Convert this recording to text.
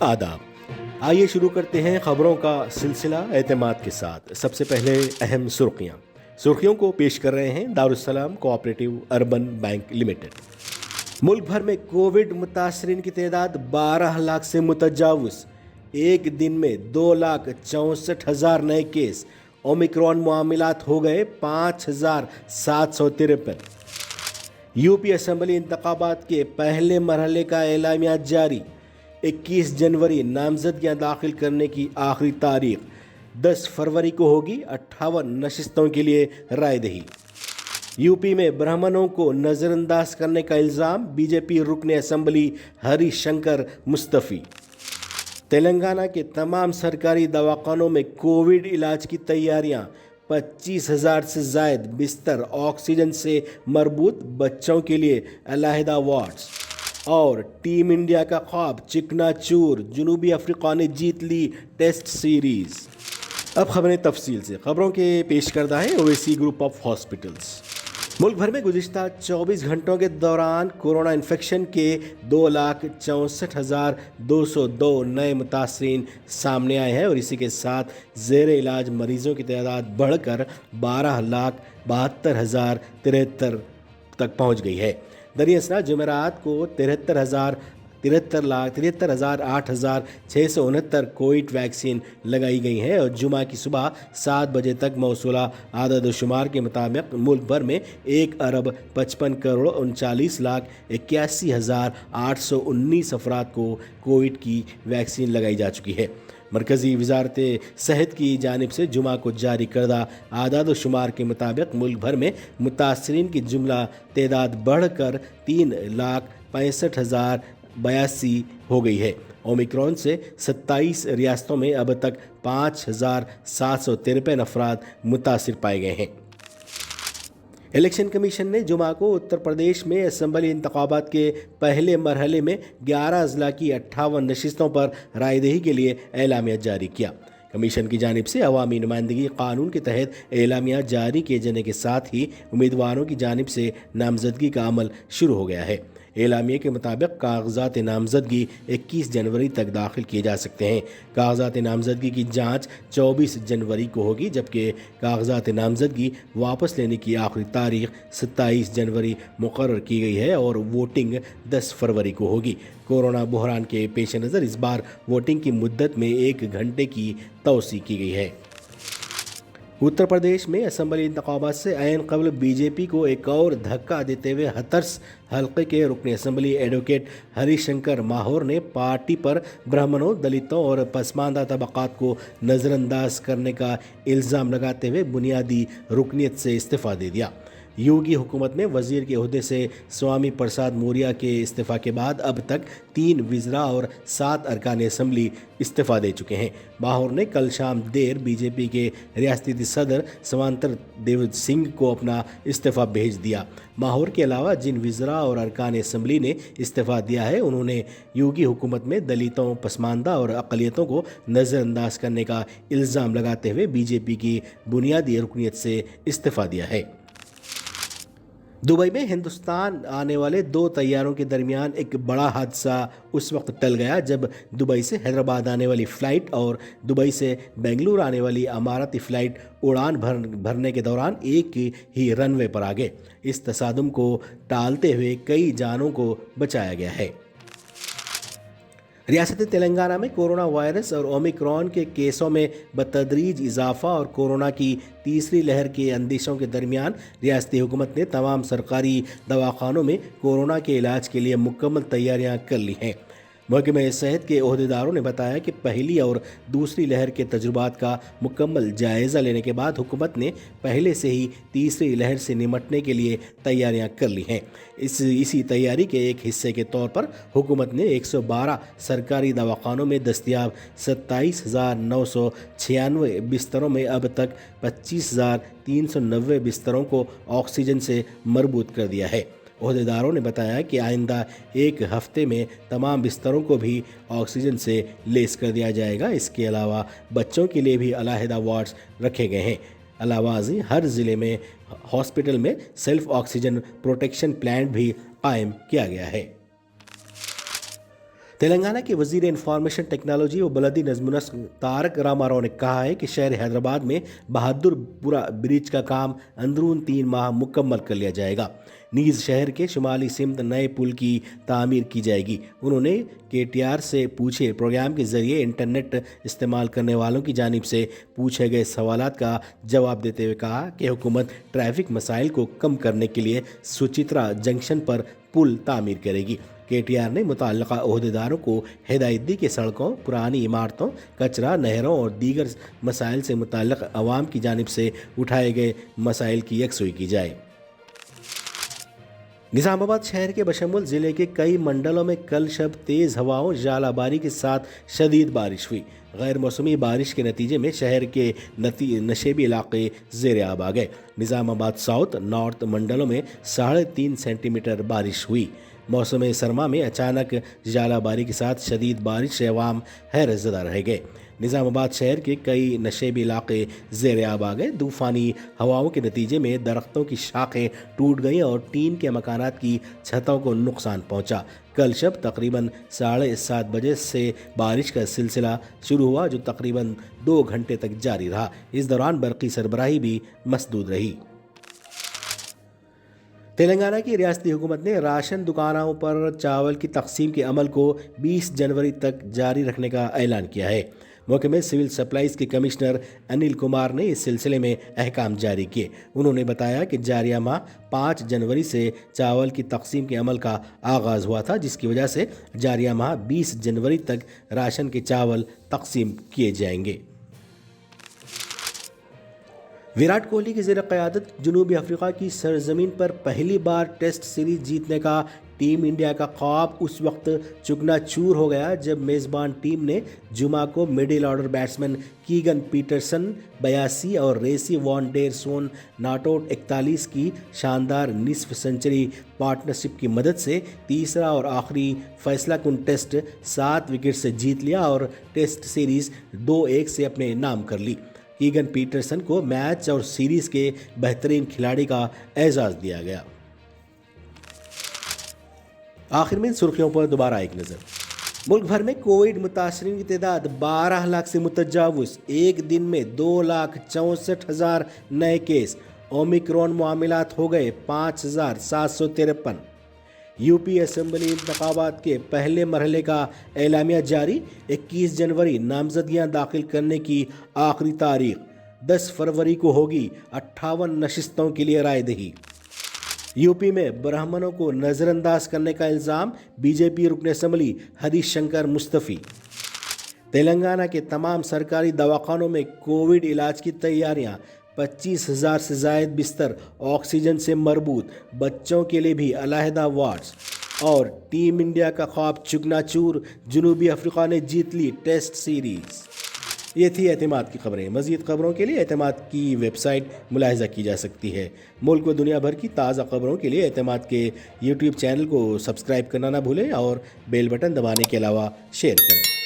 आदाब। आइए शुरू करते हैं खबरों का सिलसिला एतमाद के साथ। सबसे पहले अहम सुर्खियों को पेश कर रहे हैं Darussalam cooperative urban bank limited. मुल्क भर में कोविड मुतासरीन की तादाद 12 लाख से मुतजाविज़। एक दिन में 2,64,000 नए केस। ओमिक्रॉन मामलात हो गए 5,753। यूपी असम्बली इंतखाबात के पहले मरहले का एलामिया जारी। 21 जनवरी नामजदगियां दाखिल करने की आखिरी तारीख। 10 फरवरी को होगी 58 नशिस्तों के लिए रायदही। यूपी में ब्राह्मणों को नज़रअंदाज करने का इल्ज़ाम। बीजेपी रुकने असम्बली हरिशंकर मुस्तफ़ी। तेलंगाना के तमाम सरकारी दवाखानों में कोविड इलाज की तैयारियां। 25,000 से ज़ायद बिस्तर ऑक्सीजन से मरबूत। बच्चों के लिए अलहदा वार्ड्स। और टीम इंडिया का ख्वाब चिकनाचूर। जनूबी अफ्रीका ने जीत ली टेस्ट सीरीज़। अब खबरें तफसील से। खबरों के पेश करता है ओवैसी ग्रुप ऑफ हॉस्पिटल्स। मुल्क भर में गुज़िश्ता 24 घंटों के दौरान कोरोना इन्फेक्शन के 2,64,202 नए मुतासरीन सामने आए हैं और इसी के साथ ज़ेर इलाज मरीज़ों की तादाद बढ़कर 12,72,073 तक पहुँच गई है। दरियासना जुमेरात को 73,869 कोविड वैक्सीन लगाई गई हैं और जुमा की सुबह 7 बजे तक मौसूला आदद शुमार के मुताबिक मुल्क भर में 1,55,39,81,819 अफराद को कोविड की वैक्सीन लगाई जा चुकी है। मरकज़ी वजारत सेहत की जानिब से जुमा को जारी करदा आदाद शुमार के मुताबिक मुल्क भर में मुतासरीन की जुमला तादाद बढ़कर 3,65,082 हो गई है। ओमिक्रॉन से 27 रियासतों में अब तक 5,753 अफराद मुतासिर पाए गए हैं। इलेक्शन कमीशन ने जुमा को उत्तर प्रदेश में असम्बली इंतखाबात के पहले मरहले में 11 अजला की 58 नशिस्तों पर रायदही के लिए एलामिया जारी किया। कमीशन की जानिब से अवामी नुमाइंदगी कानून के तहत एलामिया जारी किए जाने के साथ ही उम्मीदवारों की जानिब से नामजदगी का अमल शुरू हो गया है। एलामिया के मुताबिक कागजात नामजदगी 21 जनवरी तक दाखिल किए जा सकते हैं। कागजात नामजदगी की जांच 24 जनवरी को होगी, जबकि कागजात नामजदगी वापस लेने की आखिरी तारीख 27 जनवरी मुकर्रर की गई है और वोटिंग 10 फरवरी को होगी। कोरोना बहरान के पेश नज़र इस बार वोटिंग की मुद्दत में 1 घंटे की तोसी की गई है। उत्तर प्रदेश में असम्बली इंतखाबात से ऐन कबल बीजेपी को एक और धक्का देते हुए हथर्स हल्के के रुकन असम्बली एडवोकेट हरिशंकर माहौर ने पार्टी पर ब्राह्मणों, दलितों और पसमानदा तबकात को नज़रअंदाज करने का इल्ज़ाम लगाते हुए बुनियादी रुकनीत से इस्तीफ़ा दे दिया। योगी हुकूमत में वज़ीर के ओहदे से स्वामी प्रसाद मौर्य के इस्तीफ़ा के बाद अब तक 3 वज़रा और 7 अरकान असम्बली इस्तीफ़ा दे चुके हैं। माहौर ने कल शाम देर बीजेपी के रियासती सदर समांतर देव सिंह को अपना इस्तीफ़ा भेज दिया। माहौर के अलावा जिन वज़रा और अरकान असम्बली ने इस्तीफ़ा दिया है उन्होंने योगी हुकूमत में दलितों, पसमानदा और अक़लियतों को नज़रअंदाज करने का इल्ज़ाम लगाते हुए बीजेपी की बुनियादी रुकनीत से इस्तीफ़ा दिया है। दुबई में हिंदुस्तान आने वाले 2 तैयारों के दरमियान एक बड़ा हादसा उस वक्त टल गया जब दुबई से हैदराबाद आने वाली फ़्लाइट और दुबई से बेंगलुरु आने वाली अमाराती फ़्लाइट उड़ान भरने के दौरान एक ही रनवे पर आ गए। इस तसादुम को टालते हुए कई जानों को बचाया गया है। रियासत तेलंगाना में कोरोना वायरस और ओमिक्रॉन के केसों में बतदरीज इजाफा और कोरोना की तीसरी लहर के अंदेशों के दरमियान रियासती हुकूमत ने तमाम सरकारी दवाखानों में कोरोना के इलाज के लिए मुकम्मल तैयारियां कर ली हैं। महकमे सेहत के ओहदेदारों ने बताया कि पहली और दूसरी लहर के तजुर्बात का मुकम्मल जायज़ा लेने के बाद हुकूमत ने पहले से ही तीसरी लहर से निमटने के लिए तैयारियां कर ली हैं। इसी तैयारी के एक हिस्से के तौर पर हुकूमत ने 112 सरकारी दवाखानों में दस्तियाब 27,996 बिस्तरों में अब तक 25,390 बिस्तरों को ऑक्सीजन से मरबूत कर दिया है। ओहदेदारों ने बताया कि आइंदा 1 हफ्ते में तमाम बिस्तरों को भी ऑक्सीजन से लेस कर दिया जाएगा। इसके अलावा बच्चों के लिए भी अलहदा वार्ड्स रखे गए हैं। अलावाजी हर ज़िले में हॉस्पिटल में सेल्फ ऑक्सीजन प्रोटेक्शन प्लांट भी कायम किया गया है। تلنگانہ کے وزیر انفارمیشن ٹیکنالوجی و بلدی نظم و نسق تارک راما راؤ نے کہا ہے کہ شہر حیدرآباد میں بہادر پورہ برج کا کام اندرون 3 ماہ مکمل کر لیا جائے گا۔ نیز شہر کے شمالی سمت نئے پل کی تعمیر کی جائے گی۔ انہوں نے KTR سے پوچھے پروگرام کے ذریعے انٹرنیٹ استعمال کرنے والوں کی جانب سے پوچھے گئے سوالات کا جواب دیتے ہوئے کہا کہ حکومت ٹریفک مسائل کو کم کرنے کے لیے سچترا جنکشن پر پل تعمیر کرے گی۔ KTR نے متعلقہ عہدیداروں کو ہدایت دی کہ سڑکوں، پرانی عمارتوں، کچرا، نہروں اور دیگر مسائل سے متعلق عوام کی جانب سے اٹھائے گئے مسائل کی یکسوئی کی جائے۔ نظام آباد شہر کے بشمول ضلع کے کئی منڈلوں میں کل شب تیز ہواؤں، ژالہ باری کے ساتھ شدید بارش ہوئی۔ غیر موسمی بارش کے نتیجے میں شہر کے نشیبی علاقے زیر آب آ گئے۔ نظام آباد ساؤتھ، نارتھ منڈلوں میں 3.5 سینٹی میٹر بارش ہوئی۔ موسم سرما میں اچانک ژالہ باری کے ساتھ شدید بارش سے عوام حیرت زدہ رہ گئے۔ نظام آباد شہر کے کئی نشیبی علاقے زیر آب آ گئے۔ طوفانی ہواؤں کے نتیجے میں درختوں کی شاخیں ٹوٹ گئیں اور ٹین کے مکانات کی چھتوں کو نقصان پہنچا۔ کل شب تقریباً 7:30 بجے سے بارش کا سلسلہ شروع ہوا جو تقریباً 2 گھنٹے تک جاری رہا۔ اس دوران برقی سربراہی بھی مسدود رہی۔ تلنگانہ کی ریاستی حکومت نے راشن دکانوں پر چاول کی تقسیم کے عمل کو 20 جنوری تک جاری رکھنے کا اعلان کیا ہے۔ محکمہ سول سپلائز کے کمشنر انل کمار نے اس سلسلے میں احکام جاری کیے۔ انہوں نے بتایا کہ جاریہ ماہ 5 جنوری سے چاول کی تقسیم کے عمل کا آغاز ہوا تھا، جس کی وجہ سے جاریہ ماہ 20 جنوری تک راشن کے چاول تقسیم کیے جائیں گے۔ وراٹ کوہلی کی زیر قیادت جنوبی افریقہ کی سرزمین پر پہلی بار ٹیسٹ سیریز جیتنے کا ٹیم انڈیا کا خواب اس وقت چکنا چور ہو گیا جب میزبان ٹیم نے جمعہ کو middle order batsman Keegan Petersen 82 اور ریسی وان ڈیر سون ناٹ آؤٹ 41 کی شاندار نصف سنچری پارٹنرشپ کی مدد سے تیسرا اور آخری فیصلہ کن ٹیسٹ 7 وکٹ سے جیت لیا اور ٹیسٹ سیریز 2-1 سے اپنے نام کر لی۔ کیگن پیٹرسن کو میچ اور سیریز کے بہترین کھلاڑی کا اعزاز دیا گیا۔ آخر میں سرخیوں پر دوبارہ ایک نظر۔ ملک بھر میں کووڈ متاثرین کی تعداد 12 لاکھ سے متجاوز، ایک دن میں 2,64,000 نئے کیس۔ اومیکرون معاملات ہو گئے 5,753۔ UP اسمبلی انتخابات کے پہلے مرحلے کا اعلامیہ جاری۔ 21 جنوری نامزدگیاں داخل کرنے کی آخری تاریخ۔ 10 فروری کو ہوگی 58 نشستوں کے لیے رائے دہی۔ UP میں برہمنوں کو نظر انداز کرنے کا الزام، BJP رکن اسمبلی ہریش شنکر مستعفی۔ تلنگانہ کے تمام سرکاری دواخانوں میں کووڈ علاج کی تیاریاں، 25,000 سے زائد بستر آکسیجن سے مربوط، بچوں کے لیے بھی علیحدہ وارڈز۔ اور ٹیم انڈیا کا خواب چکنا چور، جنوبی افریقہ نے جیت لی ٹیسٹ سیریز۔ یہ تھی اعتماد کی خبریں۔ مزید خبروں کے لیے اعتماد کی ویب سائٹ ملاحظہ کی جا سکتی ہے۔ ملک و دنیا بھر کی تازہ خبروں کے لیے اعتماد کے YouTube چینل کو سبسکرائب کرنا نہ بھولیں اور بیل بٹن دبانے کے علاوہ شیئر کریں۔